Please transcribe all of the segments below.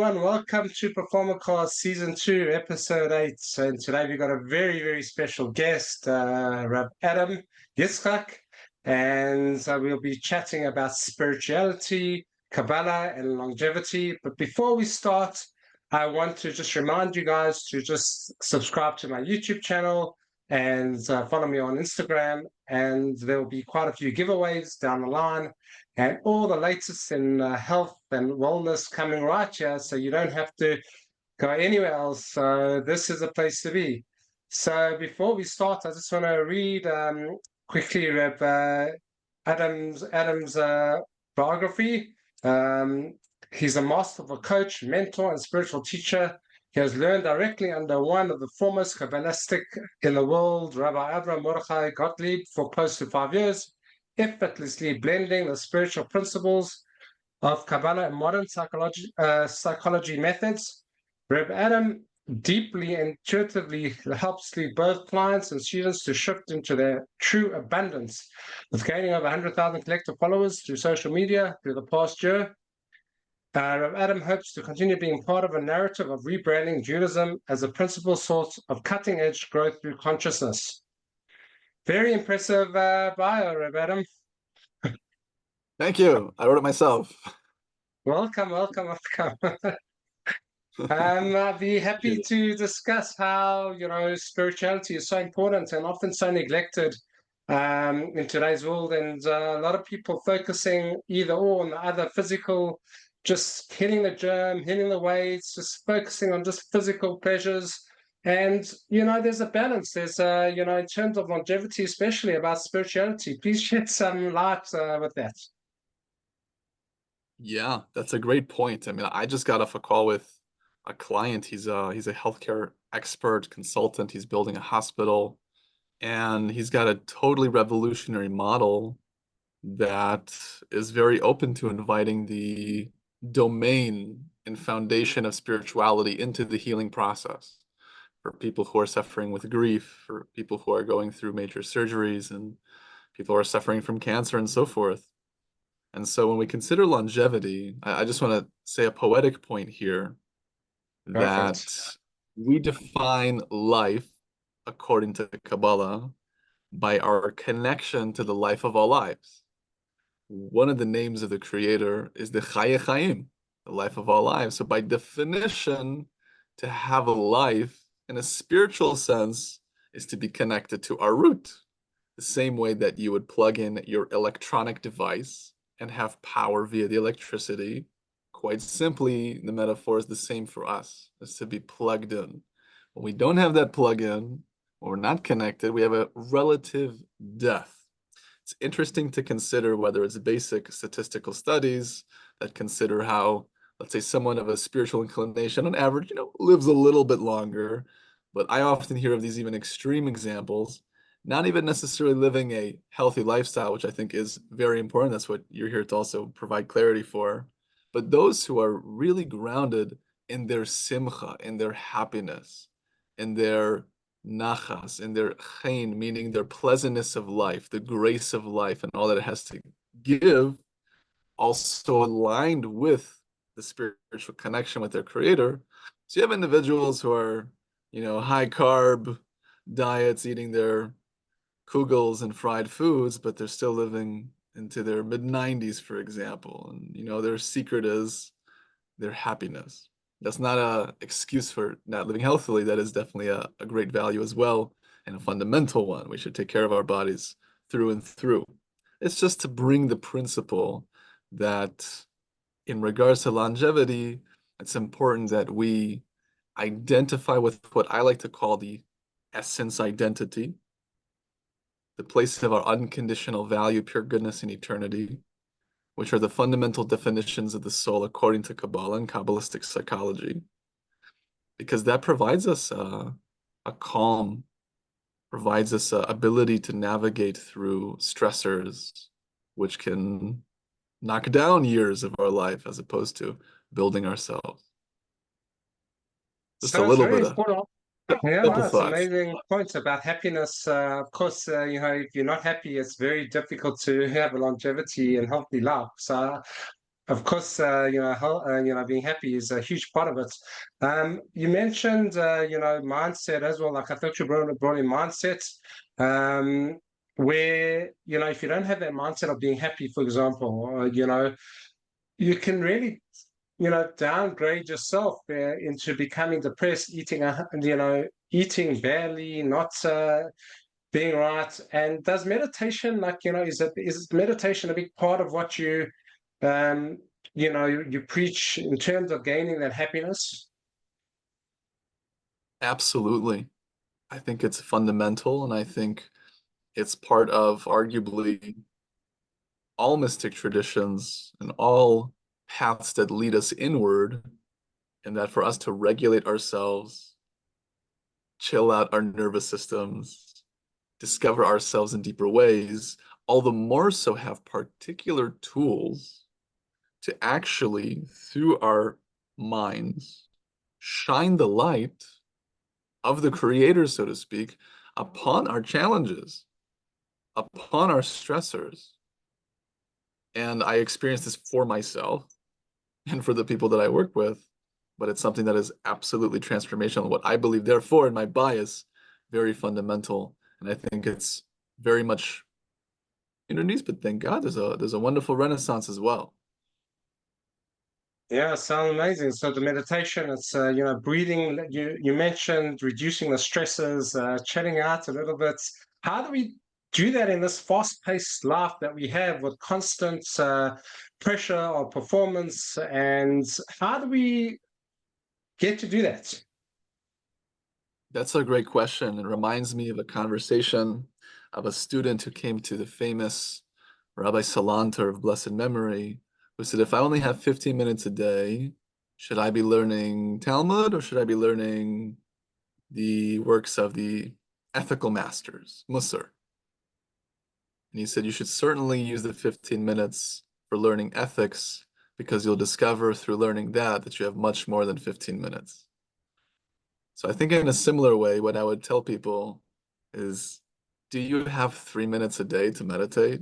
everyone. Welcome to Pcast Season 2, Episode 8. And today we've got a very, very special guest, Reb Adan Yitzchak. And we'll be chatting about spirituality, Kabbalah, and longevity. But before we start, I want to just remind you guys to just subscribe to my YouTube channel and follow me on Instagram. And there will be quite a few giveaways down the line, and all the latest in health and wellness coming right here, so you don't have to go anywhere else. So this is a place to be. So before we start, I just want to read quickly Reb Adam's biography. He's a master of a coach, mentor, and spiritual teacher. He has learned directly under one of the foremost Kabbalistic in the world, Rabbi Avraham Mordechai Gottlieb, for close to 5 years, effortlessly blending the spiritual principles of Kabbalah and modern psychology methods. Reb Adam deeply intuitively helps lead both clients and students to shift into their true abundance, with gaining over 100,000 collective followers through social media through the past year. Reb Adam hopes to continue being part of a narrative of rebranding Judaism as a principal source of cutting-edge growth through consciousness. Very impressive bio, Reb Adam. Thank you. I wrote it myself. Welcome. I'd be happy to discuss how, spirituality is so important and often so neglected in today's world, and a lot of people focusing either or on the other, physical, just hitting the gym, hitting the weights, just focusing on just physical pleasures. And, there's a balance. There's, in terms of longevity, especially about spirituality. Please shed some light with that. Yeah, that's a great point. I mean, I just got off a call with a client. He's a healthcare expert consultant. He's building a hospital, and he's got a totally revolutionary model that is very open to inviting the domain and foundation of spirituality into the healing process for people who are suffering with grief, for people who are going through major surgeries, and people who are suffering from cancer and so forth. And so when we consider longevity, I just want to say a poetic point here. That we define life, according to Kabbalah, by our connection to the life of all lives. One of the names of the Creator is the Chaye Chaim, the life of all lives. So by definition, to have a life in a spiritual sense is to be connected to our root, the same way that you would plug in your electronic device and have power via the electricity. Quite simply, the metaphor is the same for us, is to be plugged in. When we don't have that plug-in, when we're not connected, we have a relative death. It's interesting to consider whether it's basic statistical studies that consider how, let's say, someone of a spiritual inclination on average, lives a little bit longer. But I often hear of these even extreme examples, not even necessarily living a healthy lifestyle, which I think is very important. That's what you're here to also provide clarity for. But those who are really grounded in their simcha, in their happiness, in their nachas, in their chen, meaning their pleasantness of life, the grace of life, and all that it has to give, also aligned with the spiritual connection with their Creator. So you have individuals who are, high carb diets, eating their kugels and fried foods, but they're still living into their mid-90s, for example. And, their secret is their happiness. That's not an excuse for not living healthily. That is definitely a great value as well, and a fundamental one. We should take care of our bodies through and through. It's just to bring the principle that in regards to longevity, it's important that we identify with what I like to call the essence identity, the place of our unconditional value, pure goodness, and eternity, which are the fundamental definitions of the soul according to Kabbalah and Kabbalistic psychology, because that provides us a calm, provides us an ability to navigate through stressors, which can knock down years of our life as opposed to building ourselves. Just a little bit of it's amazing points about happiness. Of course, if you're not happy, it's very difficult to have a longevity and healthy life. So Of course, being happy is a huge part of it. You mentioned, mindset as well. Like I thought you brought in mindset, um, where, if you don't have that mindset of being happy, for example, you can really, downgrade yourself into becoming depressed, eating badly, not being right. And does meditation, is meditation a big part of what um, you preach in terms of gaining that happiness? Absolutely. I think it's fundamental, and I think it's part of arguably all mystic traditions and all paths that lead us inward, and that for us to regulate ourselves, chill out our nervous systems, discover ourselves in deeper ways, all the more so have particular tools to actually, through our minds, shine the light of the creator, so to speak, upon our challenges, upon our stressors. And I experienced this for myself and for the people that I work with, but it's something that is absolutely transformational. What I believe, therefore, in my bias, very fundamental. And I think it's very much underneath, but thank God there's a wonderful renaissance as well. Yeah, sounds amazing. So the meditation, it's breathing. You mentioned reducing the stresses, chatting out a little bit. How do we do that in this fast-paced life that we have with constant pressure of performance? And how do we get to do that? That's a great question. It reminds me of a conversation of a student who came to the famous Rabbi Salanter of blessed memory, who said, if I only have 15 minutes a day, should I be learning Talmud or should I be learning the works of the ethical masters, Musar? And he said, you should certainly use the 15 minutes for learning ethics because you'll discover through learning that you have much more than 15 minutes. So I think in a similar way, what I would tell people is, do you have 3 minutes a day to meditate?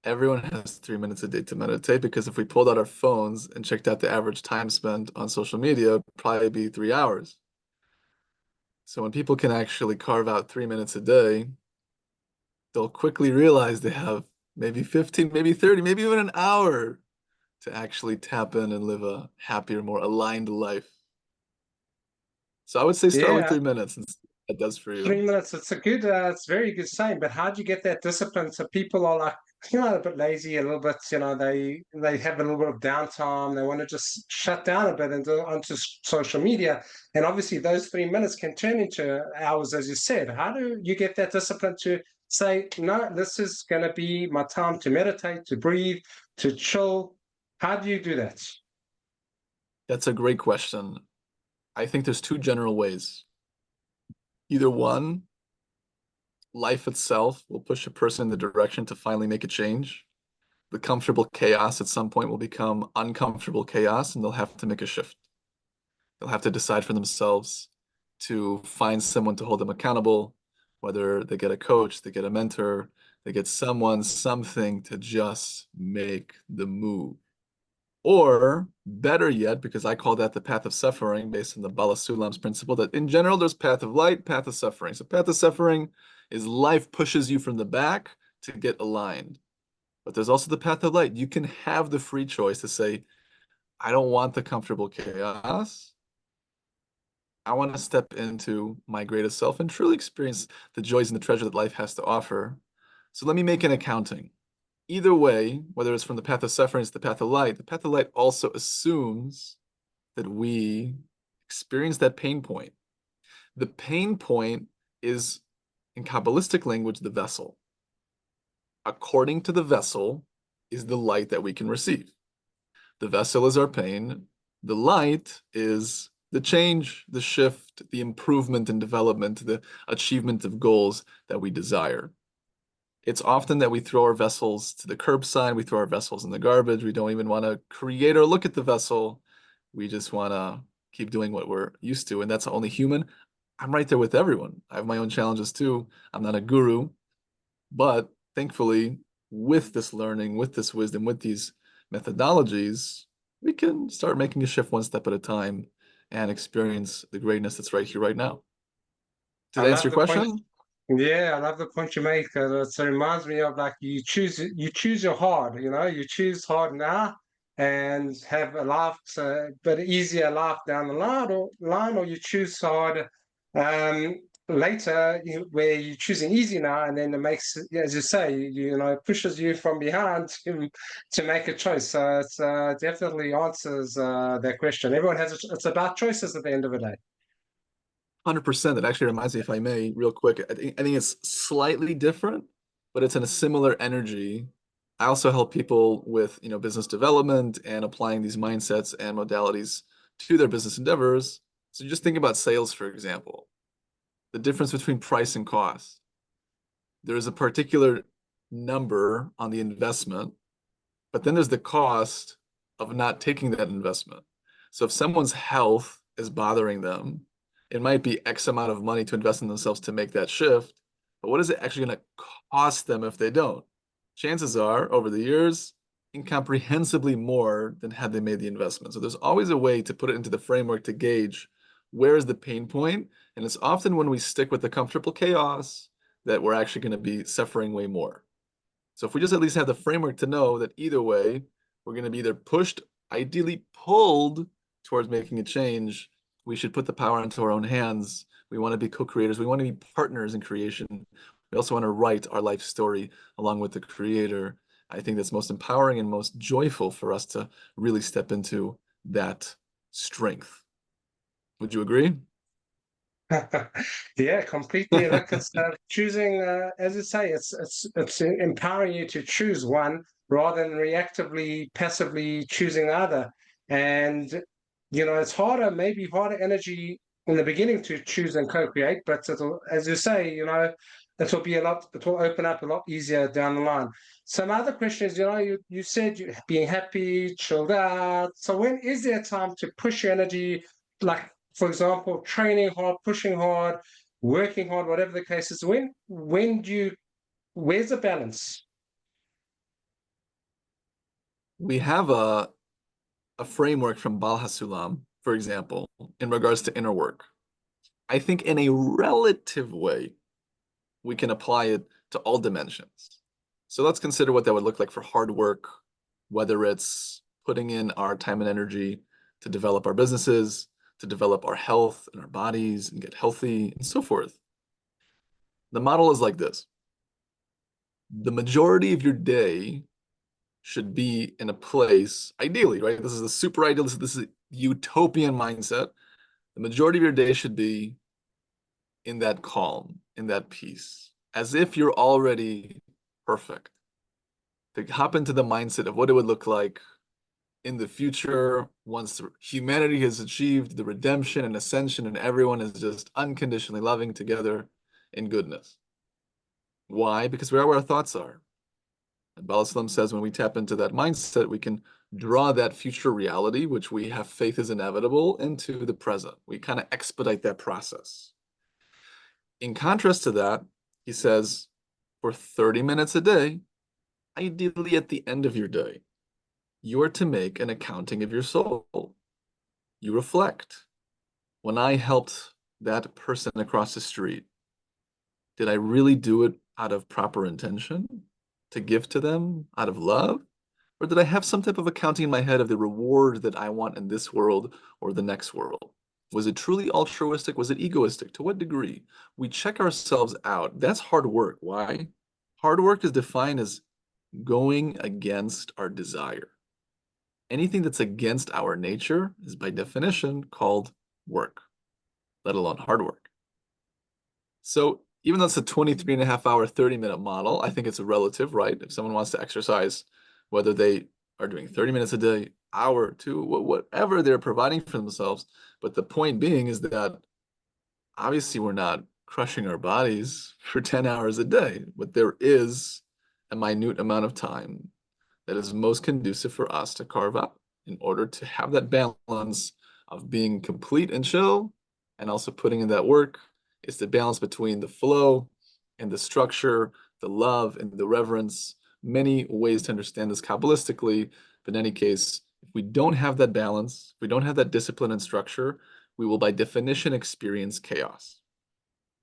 Everyone has 3 minutes a day to meditate because if we pulled out our phones and checked out the average time spent on social media, it'd probably be 3 hours. So when people can actually carve out 3 minutes a day, they'll quickly realize they have maybe 15, maybe 30, maybe even an hour to actually tap in and live a happier, more aligned life. So I would say start with Yeah, 3 minutes and see what that does for you. 3 minutes. It's very good saying. But how do you get that discipline? So people are like, a bit lazy, a little bit. They have a little bit of downtime. They want to just shut down a bit and go onto social media. And obviously, those 3 minutes can turn into hours, as you said. How do you get that discipline to say, no, this is going to be my time to meditate, to breathe, to chill? How do you do that? That's a great question. I think there's two general ways. Either one, life itself will push a person in the direction to finally make a change. The comfortable chaos at some point will become uncomfortable chaos, and they'll have to make a shift. They'll have to decide for themselves to find someone to hold them accountable, whether they get a coach, they get a mentor, they get someone, something to just make the move. Or better yet, because I call that the path of suffering based on the Bala Sulam's principle, that in general, there's path of light, path of suffering. So path of suffering is life pushes you from the back to get aligned. But there's also the path of light. You can have the free choice to say, I don't want the comfortable chaos. I want to step into my greatest self and truly experience the joys and the treasure that life has to offer. So let me make an accounting. Either way, whether it's from the path of suffering to the path of light, the path of light also assumes that we experience that pain point. The pain point is, in Kabbalistic language, the vessel. According to the vessel is the light that we can receive. The vessel is our pain. The light is the change, the shift, the improvement and development, the achievement of goals that we desire. It's often that we throw our vessels to the curbside, we throw our vessels in the garbage, we don't even want to create or look at the vessel. We just want to keep doing what we're used to, and that's only human. I'm right there with everyone. I have my own challenges too. I'm not a guru, but thankfully, with this learning, with this wisdom, with these methodologies, we can start making a shift one step at a time and experience the greatness that's right here, right now. Did I I answer love your the point. question? Yeah, I love the point you make. It reminds me of like you choose your hard. You choose hard now and have a life, but easier life down the line, or you choose hard um, later, where you're choosing easy now, and then it makes, as you say, pushes you from behind to make a choice. So it's definitely answers that question. Everyone has it's about choices at the end of the day. 100%. That actually reminds me, if I may, real quick. I think it's slightly different, but it's in a similar energy. I also help people with, business development and applying these mindsets and modalities to their business endeavors. So just think about sales, for example, the difference between price and cost. There is a particular number on the investment, but then there's the cost of not taking that investment. So if someone's health is bothering them, it might be X amount of money to invest in themselves to make that shift. But what is it actually going to cost them if they don't? Chances are, over the years, incomprehensibly more than had they made the investment. So there's always a way to put it into the framework to gauge where is the pain point. And it's often when we stick with the comfortable chaos that we're actually going to be suffering way more. So if we just at least have the framework to know that either way, we're going to be either pushed, ideally pulled towards making a change, we should put the power into our own hands. We want to be co-creators. We want to be partners in creation. We also want to write our life story along with the creator. I think that's most empowering and most joyful for us to really step into that strength. Would you agree? Yeah, completely. Look, it's choosing, as you say, it's empowering you to choose one rather than reactively, passively choosing the other. And it's harder, maybe harder energy in the beginning to choose and co-create, but as you say, it will open up a lot easier down the line. So my other question is, you said you being happy, chilled out. So when is there time to push your energy, like, for example, training hard, pushing hard, working hard, whatever the case is? Where's the balance? We have a framework from Bal HaSulam, for example, in regards to inner work. I think in a relative way, we can apply it to all dimensions. So let's consider what that would look like for hard work, whether it's putting in our time and energy to develop our businesses, to develop our health and our bodies and get healthy and so forth. The model is like this. The majority of your day should be in a place, ideally, right? This is a super ideal, this is a utopian mindset. The majority of your day should be in that calm, in that peace, as if you're already perfect. To hop into the mindset of what it would look like in the future once humanity has achieved the redemption and ascension and everyone is just unconditionally loving together in goodness. Why? Because we are where our thoughts are. And Bal HaSulam says when we tap into that mindset, we can draw that future reality, which we have faith is inevitable, into the present. We kind of expedite that process. In contrast to that, he says, for 30 minutes a day, ideally at the end of your day, you are to make an accounting of your soul. You reflect. When I helped that person across the street, did I really do it out of proper intention to give to them out of love? Or did I have some type of accounting in my head of the reward that I want in this world or the next world? Was it truly altruistic? Was it egoistic? To what degree? We check ourselves out. That's hard work. Why? Hard work is defined as going against our desire. Anything that's against our nature is by definition called work, let alone hard work. So even though it's a 23 and a half hour, 30-minute model, I think it's a relative, right? If someone wants to exercise, whether they are doing 30 minutes a day, hour, two, whatever they're providing for themselves. But the point being is that obviously we're not crushing our bodies for 10 hours a day, but there is a minute amount of time that is most conducive for us to carve out in order to have that balance of being complete and chill and also putting in that work. It's the balance between the flow and the structure, the love and the reverence many ways to understand this Kabbalistically, but in any case, if we don't have that balance, if we don't have that discipline and structure, we will by definition experience chaos.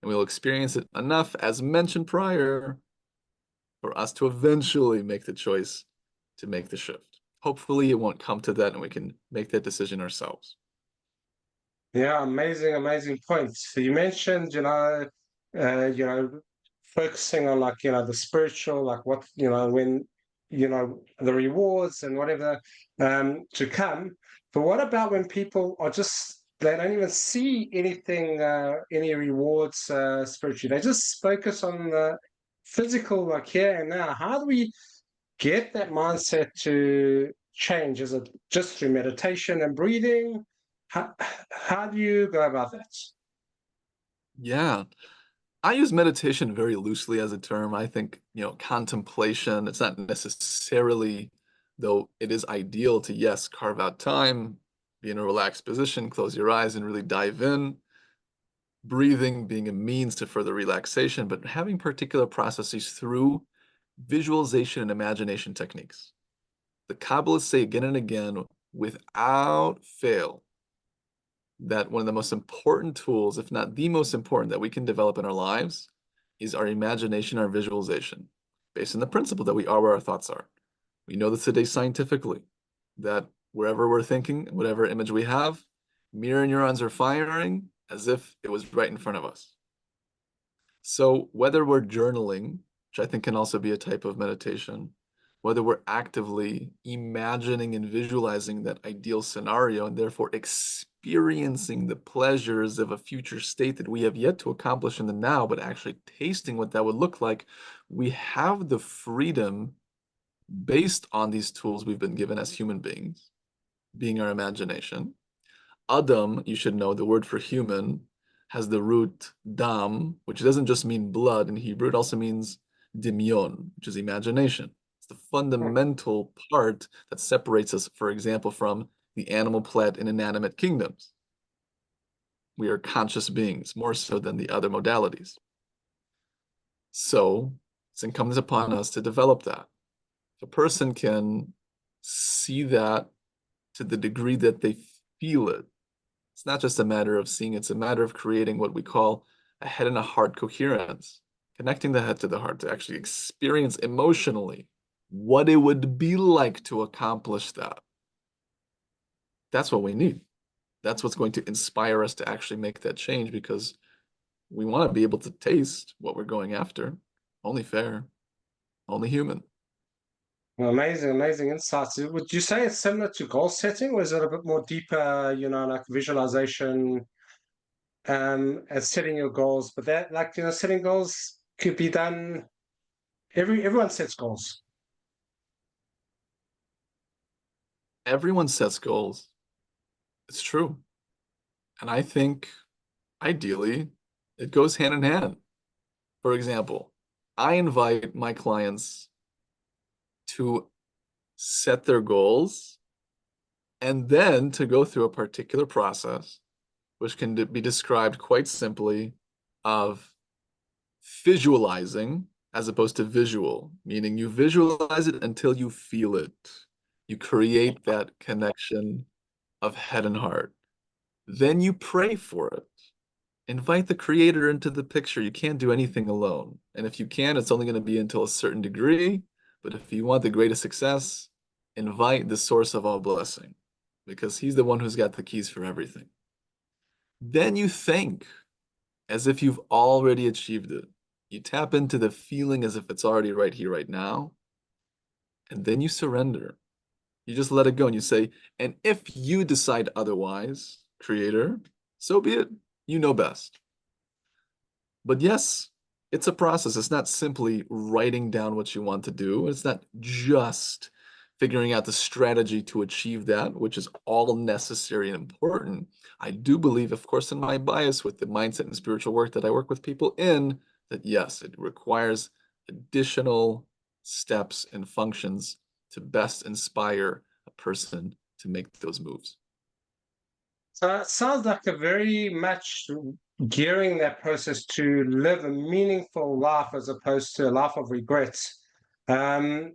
And we will experience it enough, as mentioned prior, for us to eventually make the choice to make the shift. Hopefully it won't come to that and we can make that decision ourselves. Yeah, amazing points. So you mentioned, focusing on like, the spiritual, like what, when, the rewards and whatever to come. But what about when people are just, they don't even see anything, any rewards spiritually. They just focus on the physical, like here and now. How do we get that mindset to change? Is it just through meditation and breathing? How do you go about that? Yeah. I use meditation very loosely as a term. I think, contemplation, it's not necessarily, though it is ideal to, yes, carve out time, be in a relaxed position, close your eyes and really dive in. Breathing being a means to further relaxation, but having particular processes through visualization and imagination techniques. The Kabbalists say again and again, without fail, that one of the most important tools, if not the most important, that we can develop in our lives is our imagination, our visualization, based on the principle that we are where our thoughts are. We know this today scientifically, that wherever we're thinking, whatever image we have, mirror neurons are firing as if it was right in front of us. So whether we're journaling, which I think can also be a type of meditation, whether we're actively imagining and visualizing that ideal scenario and therefore experiencing the pleasures of a future state that we have yet to accomplish in the now, but actually tasting what that would look like, we have the freedom based on these tools we've been given as human beings, being our imagination. Adam, you should know, the word for human, has the root dam, which doesn't just mean blood in Hebrew, it also means dimyon, which is imagination. It's the fundamental part that separates us, for example, from the animal, plant, and inanimate kingdoms. We are conscious beings, more so than the other modalities. So it's incumbent upon us to develop that. If a person can see that to the degree that they feel it, it's not just a matter of seeing, it's a matter of creating what we call a head and a heart coherence, connecting the head to the heart to actually experience emotionally what it would be like to accomplish that. That's what we need. That's what's going to inspire us to actually make that change, because we want to be able to taste what we're going after. Only fair, only human. Well, amazing insights. Would you say it's similar to goal setting, or is it a bit more deeper, like visualization and setting your goals? But that, like, setting goals could be done. Everyone sets goals. Everyone sets goals. It's true. And I think ideally it goes hand in hand. For example, I invite my clients to set their goals and then to go through a particular process, which can be described quite simply of visualizing as opposed to visual, meaning you visualize it until you feel it. You create that connection of head and heart. Then you pray for it. Invite the creator into the picture. You can't do anything alone. And if you can, it's only going to be until a certain degree. But if you want the greatest success, invite the source of all blessing, because he's the one who's got the keys for everything. Then you think as if you've already achieved it. You tap into the feeling as if it's already right here, right now. And then you surrender. You just let it go and you say, and if you decide otherwise, creator, so be it. You know best. But yes, it's a process. It's not simply writing down what you want to do. It's not just figuring out the strategy to achieve that, which is all necessary and important. I do believe, of course, in my bias with the mindset and spiritual work that I work with people in, that yes, it requires additional steps and functions to best inspire a person to make those moves. So it sounds like a very much gearing that process to live a meaningful life as opposed to a life of regrets. Um,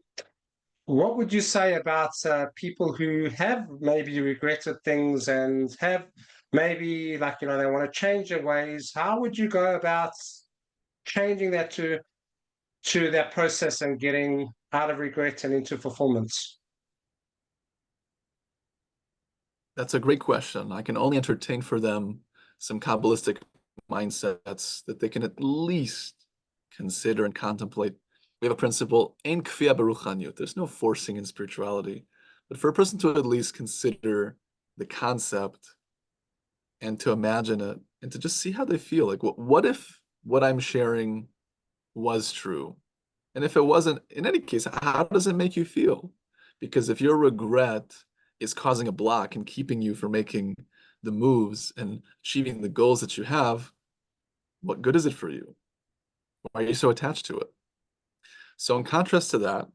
what would you say about people who have maybe regretted things and have maybe like, they want to change their ways? How would you go about changing that to that process and getting out of regret and into fulfillment? That's a great question. I can only entertain for them some Kabbalistic mindsets that they can at least consider and contemplate. We have a principle, Ein kfiyah beruchaniut. There's no forcing in spirituality. But for a person to at least consider the concept and to imagine it and to just see how they feel. Like, what if what I'm sharing was true? And if it wasn't, in any case, how does it make you feel? Because if your regret is causing a block and keeping you from making the moves and achieving the goals that you have, what good is it for you? Why are you so attached to it? So in contrast to that,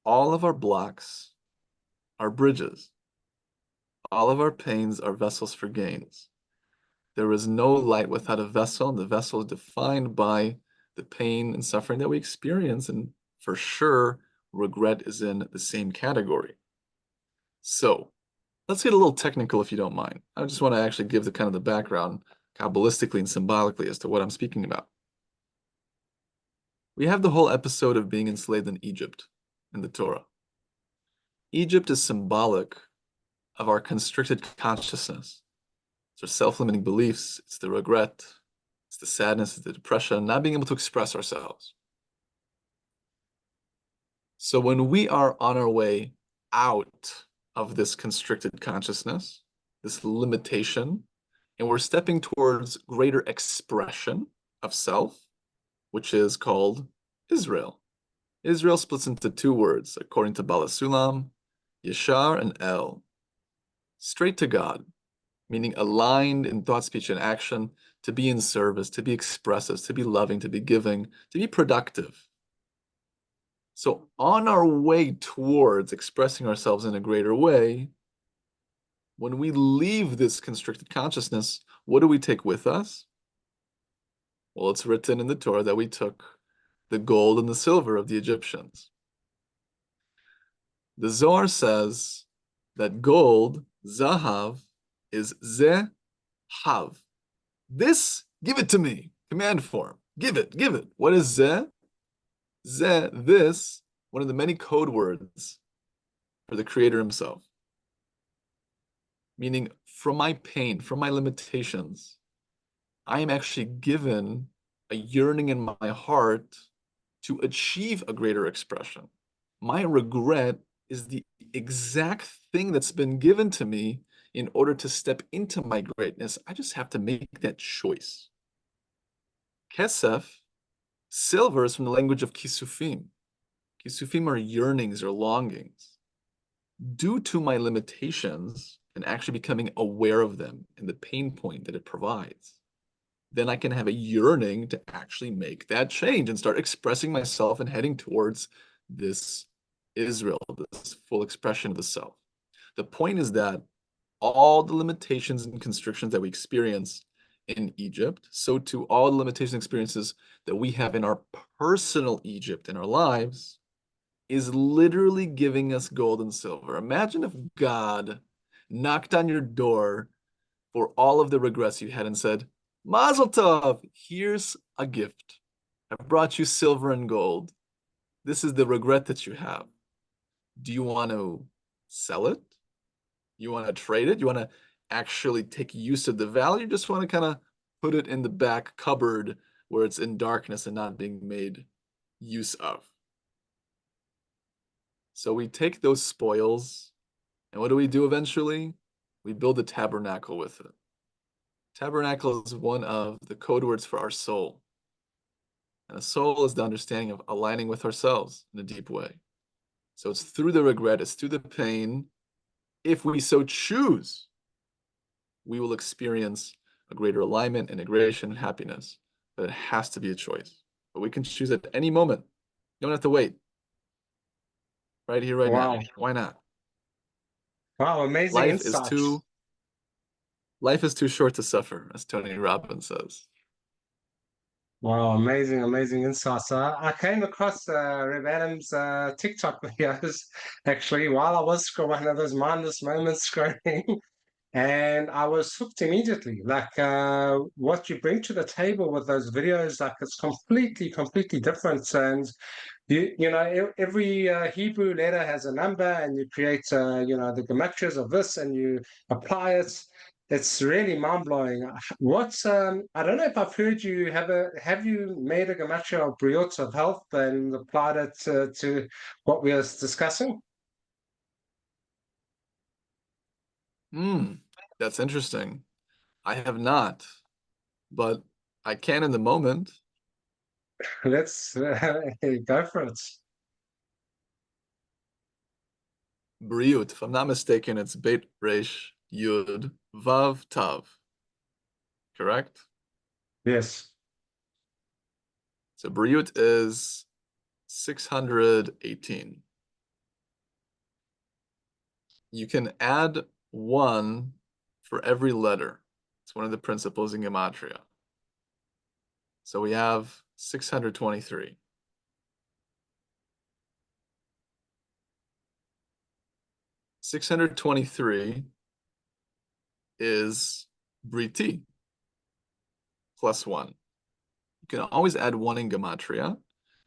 all of our blocks are bridges. All of our pains are vessels for gains. There is no light without a vessel, and the vessel is defined by the pain and suffering that we experience. And for sure, regret is in the same category. So let's get a little technical if you don't mind. I just want to actually give the kind of the background Kabbalistically and symbolically as to what I'm speaking about. We have the whole episode of being enslaved in Egypt in the Torah. Egypt is symbolic of our constricted consciousness. It's our self-limiting beliefs, it's the regret, it's the sadness, it's the depression, not being able to express ourselves. So when we are on our way out of this constricted consciousness, this limitation, and we're stepping towards greater expression of self, which is called Israel. Israel splits into two words, according to Bala Sulam, Yeshar and El. Straight to God, meaning aligned in thought, speech, and action, to be in service, to be expressive, to be loving, to be giving, to be productive. So on our way towards expressing ourselves in a greater way, when we leave this constricted consciousness, what do we take with us? Well, it's written in the Torah that we took the gold and the silver of the Egyptians. The Zohar says that gold, zahav, is ze-hav. This, give it to me. Command form. Give it, give it. What is ze? Ze, this, one of the many code words for the Creator himself. Meaning, from my pain, from my limitations, I am actually given a yearning in my heart to achieve a greater expression. My regret is the exact thing that's been given to me in order to step into my greatness. I just have to make that choice. Kesef, silver, is from the language of kisufim. Kisufim are yearnings or longings. Due to my limitations and actually becoming aware of them and the pain point that it provides, then I can have a yearning to actually make that change and start expressing myself and heading towards this Israel, this full expression of the self. The point is that all the limitations and constrictions that we experience in Egypt, so too all the limitations and experiences that we have in our personal Egypt in our lives, is literally giving us gold and silver. Imagine if God knocked on your door for all of the regrets you had and said, Mazel tov, here's a gift. I brought you silver and gold. This is the regret that you have. Do you want to sell it? You want to trade it? You want to actually take use of the value? You just want to kind of put it in the back cupboard where it's in darkness and not being made use of. So we take those spoils, and what do we do eventually? We build a tabernacle with it. Tabernacle is one of the code words for our soul. And a soul is the understanding of aligning with ourselves in a deep way. So it's through the regret, it's through the pain. If we so choose, we will experience a greater alignment, integration, and happiness. But it has to be a choice. But we can choose at any moment. You don't have to wait. Right here, right Wow. now. Why not? Wow, amazing insights. Life is too short to suffer, as Tony Robbins says. Wow, amazing, amazing insights. I came across Reb Adam's TikTok videos actually while I was one of those mindless moments scrolling. And I was hooked immediately. Like what you bring to the table with those videos, like it's completely different. And every Hebrew letter has a number, and you create, the gematrias of this, and you apply it. It's really mind blowing. I don't know if I've heard you have you made a gematria of briot of health and applied it to what we were discussing? Hmm, that's interesting. I have not, but I can in the moment. Let's go for it. Briut, if I'm not mistaken, it's Beit Resh Yud Vav Tav, correct? Yes. So Briut is 618. You can add one for every letter. It's one of the principles in Gematria. So we have 623. 623 is Briti plus one. You can always add one in Gematria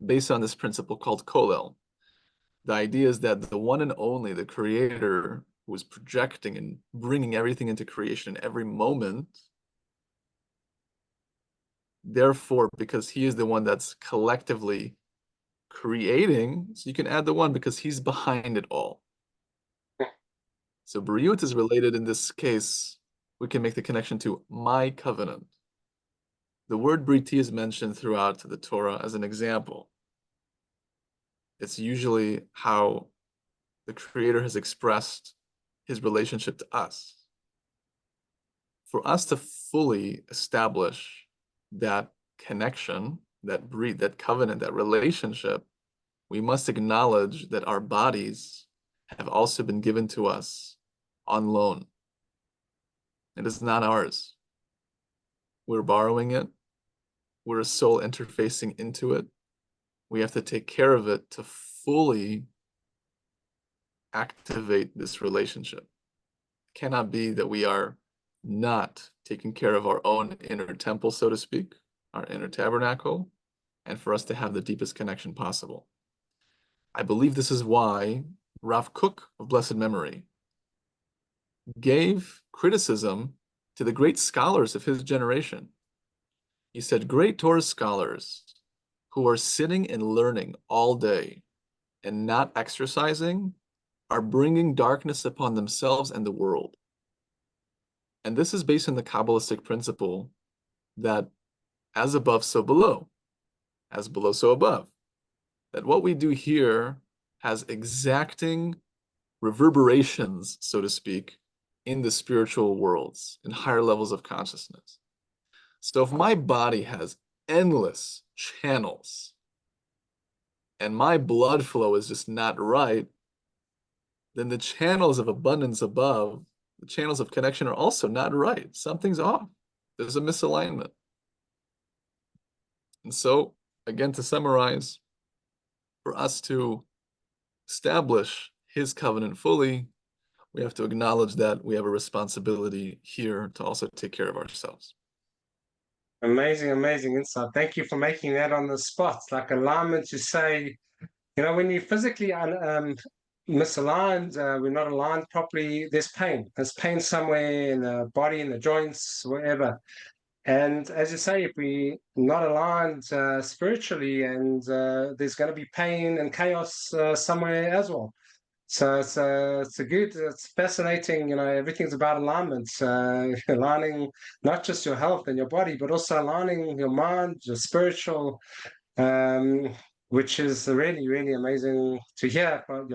based on this principle called Kolel. The idea is that the one and only, the creator who is projecting and bringing everything into creation in every moment, therefore, because he is the one that's collectively creating, so you can add the one because he's behind it all. So Briut is related in this case, we can make the connection to my covenant. The word Briti is mentioned throughout the Torah as an example. It's usually how the Creator has expressed his relationship to us. For us to fully establish that connection, that covenant, that relationship, we must acknowledge that our bodies have also been given to us on loan. It is not ours. We're borrowing it. We're a soul interfacing into it. We have to take care of it to fully activate this relationship. It cannot be that we are not taking care of our own inner temple, so to speak, our inner tabernacle, and for us to have the deepest connection possible. I believe this is why Rav Kook of blessed memory gave criticism to the great scholars of his generation. He said, great Torah scholars who are sitting and learning all day and not exercising are bringing darkness upon themselves and the world. And this is based on the Kabbalistic principle that as above, so below, as below, so above. That what we do here has exacting reverberations, so to speak, in the spiritual worlds, in higher levels of consciousness. So if my body has endless channels and my blood flow is just not right, then the channels of abundance above, the channels of connection are also not right. Something's off. There's a misalignment. And so, again, to summarize, for us to establish his covenant fully, we have to acknowledge that we have a responsibility here to also take care of ourselves. Amazing, amazing insight. Thank you for making that on the spot. Like alignment to say, when you physically misaligned, we're not aligned properly, there's pain. There's pain somewhere in the body, in the joints, wherever. And as you say, if we're not aligned spiritually, and there's going to be pain and chaos somewhere as well. So it's fascinating. Everything's about alignment, aligning not just your health and your body, but also aligning your mind, your spiritual, um, which is really, really amazing to hear. So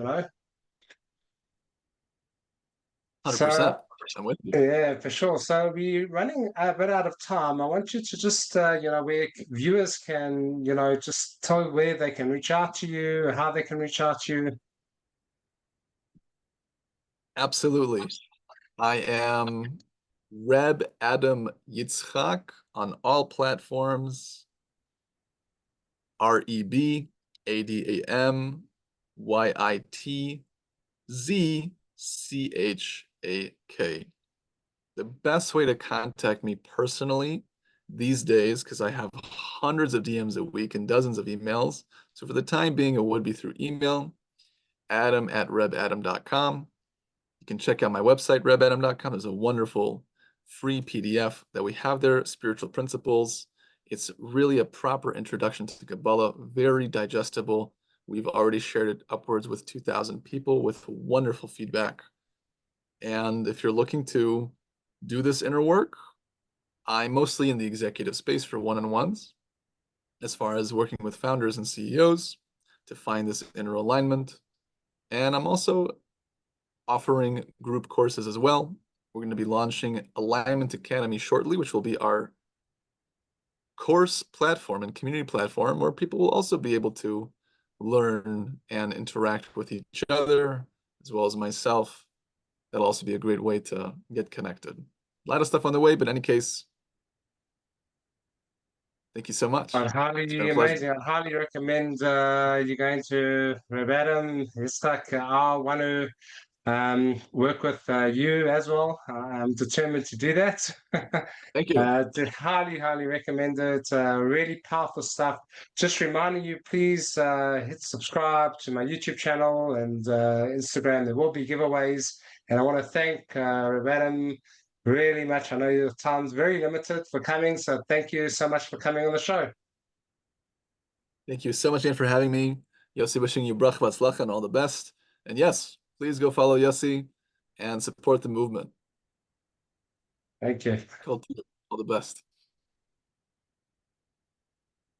100%. I'm with you. yeah, for sure. So we're running a bit out of time. I want you to just, where viewers can, just tell where they can reach out to you, how they can reach out to you. Absolutely. I am Reb Adan Yitzchak on all platforms. RebAdanYitzchak. The best way to contact me personally these days, because I have hundreds of DMs a week and dozens of emails. So for the time being, it would be through email, adam@rebadam.com. You can check out my website, rebadam.com. There's a wonderful free PDF that we have there, Spiritual Principles. It's really a proper introduction to Kabbalah, very digestible. We've already shared it upwards with 2,000 people with wonderful feedback. And if you're looking to do this inner work, I'm mostly in the executive space for one-on-ones, as far as working with founders and CEOs to find this inner alignment. And I'm also offering group courses as well. We're going to be launching Alignment Academy shortly, which will be our course platform and community platform where people will also be able to learn and interact with each other, as well as myself. That'll also be a great way to get connected. A lot of stuff on the way, but in any case, thank you so much. It's been Highly a pleasure. amazing. I highly recommend you going to Reb Adan Yitzchak. I want to work with you as well. I'm determined to do that. Thank you. Highly recommend it. Really powerful stuff. Just reminding you, please hit subscribe to my YouTube channel and Instagram. There will be giveaways. And I want to thank Reb Adan really much. I know your time's very limited for coming. So thank you so much for coming on the show. Thank you so much again for having me. Yossi, wishing you bracha v'atzlacha and all the best. And yes, please go follow Yossi and support the movement. Thank you. All the best.